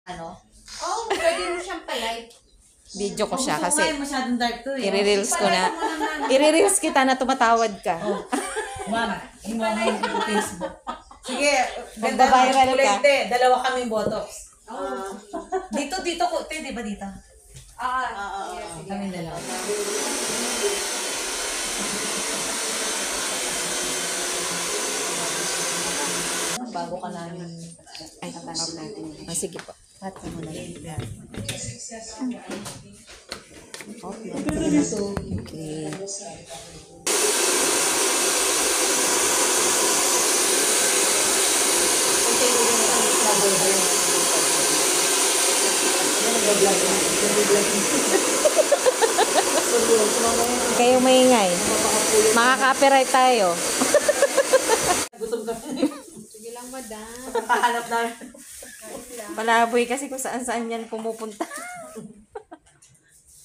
Ano? Oh, pwede mo siyang palike. Video ko siya kasi masyadong dark to eh. i-reels ko na. I-reels kita na tumatawad ka. Oh. Ma'am, hindi mo ako Facebook. Sige, Magbabiral ka. Kulente, dalawa kaming botox. Dito ko, di ba dito? Kaming dalawa. Bago ka namin. Ay, tatapos natin. Sige po. Cut ka muna. Okay. Kayo maingay. Makaka-copyright tayo. Gutom ka. Sige lang, madam. Pahanap na. Palaboy kasi kung saan-saan yan pumupunta.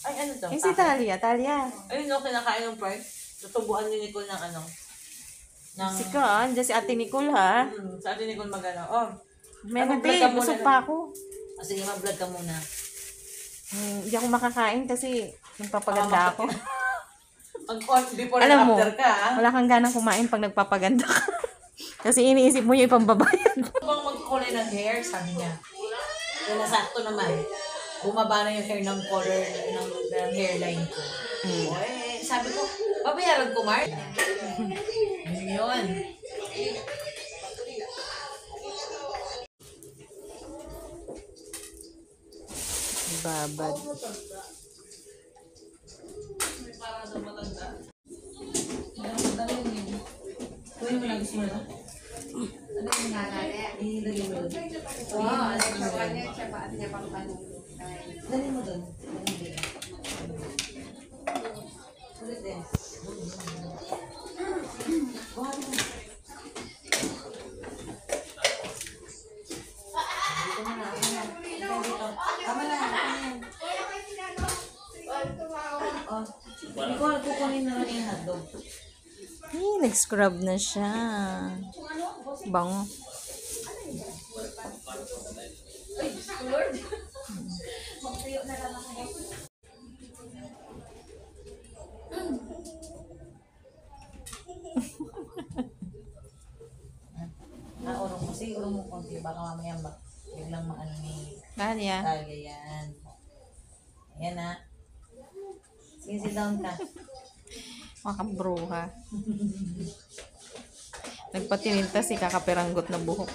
Ay, ano to? Eh, si Talia. Ayun, no, kinakain ng fried. Tutubuan ni Nicole ng ano. Si ka, andyan si Ate Nicole ha. Sa atin Nicole magano. Oh, May mag-vlog nati, ka muna busog na. pa ako. sige, mag-vlog ka muna. Hindi ako makakain kasi nagpapaganda ako. Before Alam and mo, after ka, ha? wala kang ganang kumain pag nagpapaganda ka. Kasi iniisip mo yung ipambabayad. Bang magkulay ng hair, sabi niya. Kaya nasakto naman. Bumaba na yung hair ng color ng hairline ko. Eh, sabi ko, babayaran ko, Mark. Yun. Babad. Kunin mo na gusto mo na. Wow, ano sa kanya, siya pa at niya pang panulong. Dali mo doon. Ulit din. Buhat mo. Tama na. Nicole, kukunin na lang yung hotdog. Nag-scrub na siya. Bango. Urong mo. Sige, urong mo konti. Baka mamaya biglang maano ni Talia. Talia yan. Ayan na. Sige, sit down ka. Makabruha. Nagpatilintas si kakaperanggot na buhok.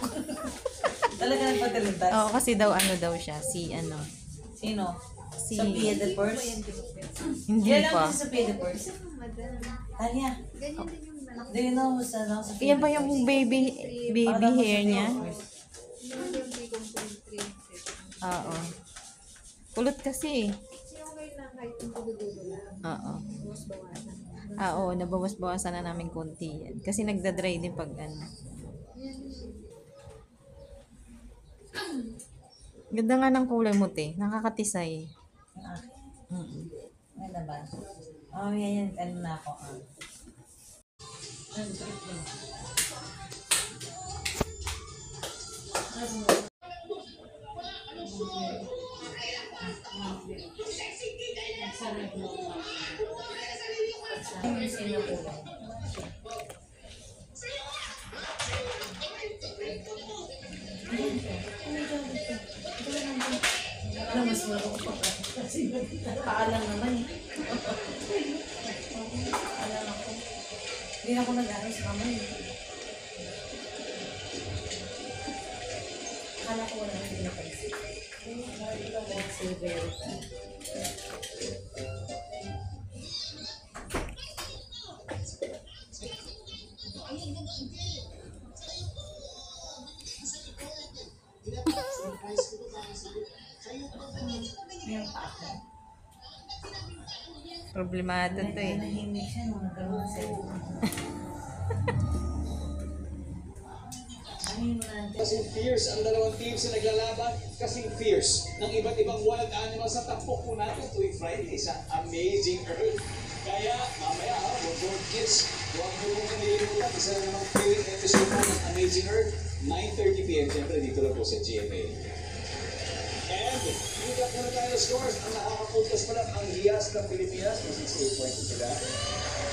Talaga nagpatilintas? Oo, kasi daw ano daw siya. Si ano. Sino? Si... Sophia the Purse? Hindi Yan pa. lang si Sophia the Purse. Talia. Ganyan din yung manok. Do you know who's Sophia Yan pa yung baby hair niya. Yung bigong princess. Oo. Kulot kasi. Kasi okay lang kahit yung dudududo lang. Oo. Mas bawasan. Oo, nabawas-bawasan na namin konti yan. Kasi nagda-dry din pag ano. Ganda nga ng kulay mo, te. Nakakatisay. Ano ba? Oh, yan. Ano na ako. Mas marunong pa kasi paalam naman eh. Paalam ako. Hindi na ako nag-aaral sa kamay. Akala ko wala nang pinapaisip. Silver. Problemado to eh. Nahimik siya nung nagkaroon ng cellphone. Kasing fierce ang dalawang teams na naglalaban, kasing fierce ng iba't ibang wild animals sa tampok po natin tuwing Friday sa Amazing Earth. Kaya mamaya Woodward Kids, huwag mo kong kanilimutan, isa na namang thrilling episode po ng Amazing Earth, 9:30 PM, siyempre dito lang po sa GMA. natin. Recap muna tayo ng scores. Ang nakakapuntos pa lang ang Hiyas ng Pilipinas. May 68 points sila.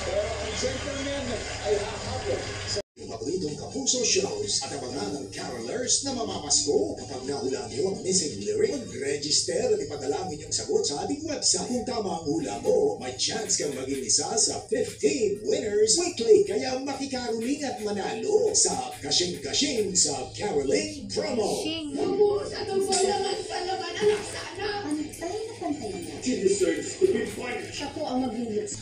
Pero ang Gentlemen ay hahabol sa Paboritong Kapuso shows at abangan ng carolers na mamamasko. Kapag nahula niyo ang missing lyric, mag-register at ipadala ang inyong sagot sa ating website. Kung tama ang hula mo, may chance kang maging isa sa 15 winners weekly. Kaya makikaruling at manalo sa Kashing-Kashing sa Caroling Promo. Ubus at ang walangan sa laman anak sana. Pantay na pantay niya. He deserves to be punished. Siya po ang maglilis.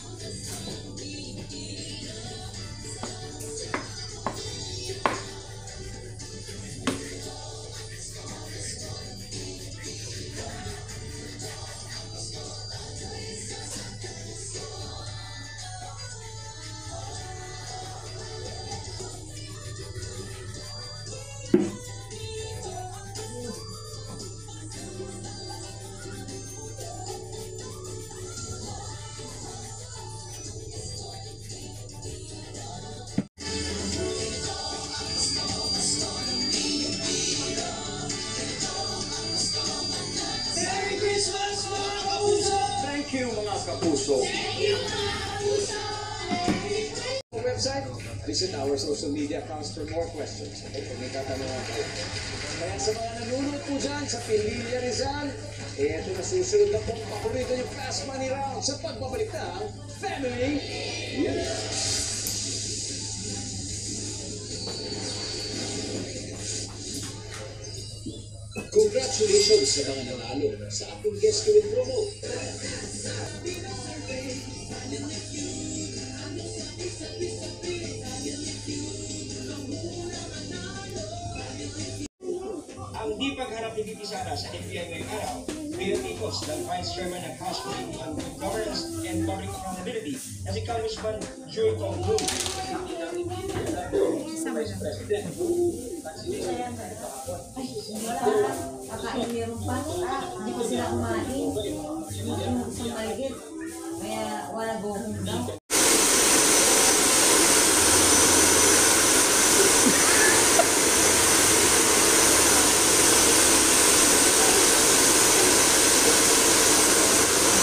Merry Christmas, mga kapuso! Thank you, mga kapuso. Website, visit our social media accounts for more questions. Okay, kung may katanungan kayo. Kaya sa mga nanonood po dyan sa Pililla Rizal, ito na susunod na pong paborito yung Fast Money Round sa pagbabalik ng Family Unit. Congratulations sa mga nanalo sa ating guest ko promo. Ang di pagharap ni VP Sara sa NBI ngayong araw, pinatikos ng Vice Chairman ng House Committee on Good Governance and Public Accountability na si Congressman Joey Tong Lu. Kakain meron pa. Hindi pa sila kumain. Yung isang marigit. Kaya wala buhong daw.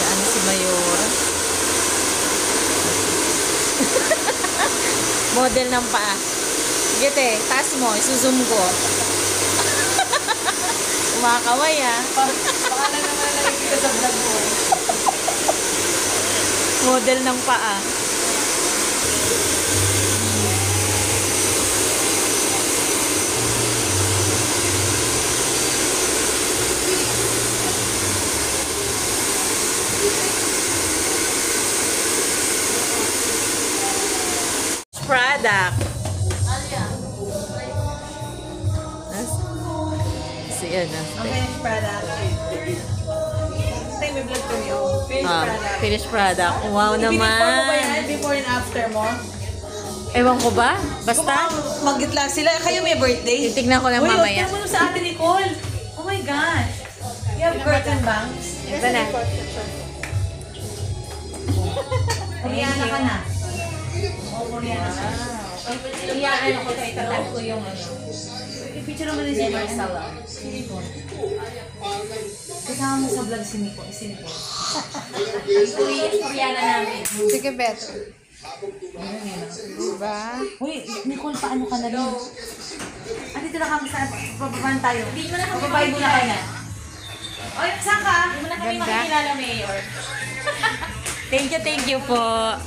Gaan si Mayor. Model ng paa. Sige te, taas mo, isusum ko. Kumakaway ah. Baka na naman nakikita sa vlog mo. Model ng paa. Product. Si ano. Ang finished product. Tay, may vlog kayo. Finished product. Finished product. Wow Before mo ba naman. yan? Before and after mo? Ewan ko ba? Basta. Mag-gitla sila. Kayo may birthday? Titignan ko lang mamaya. Uy, mo sa ate Nicole. Oh my gosh. You have curtain bangs? Ito na. Koreana ka na. Oh, Koreana ka. Iyaan ako sa itatag ko yung ano. I-picture naman ni si Marcela. Si Nicole. Kasama mo sa vlog si Nicole. Koreana namin. Sige, beto. Diba? Uy, Nicole, paano ka na rin? Dito na kami sa pababan tayo. Hindi mo na kami makikilala. Oy, saan ka? Hindi mo na kami Ganda. makikilala, Mayor. Thank you po.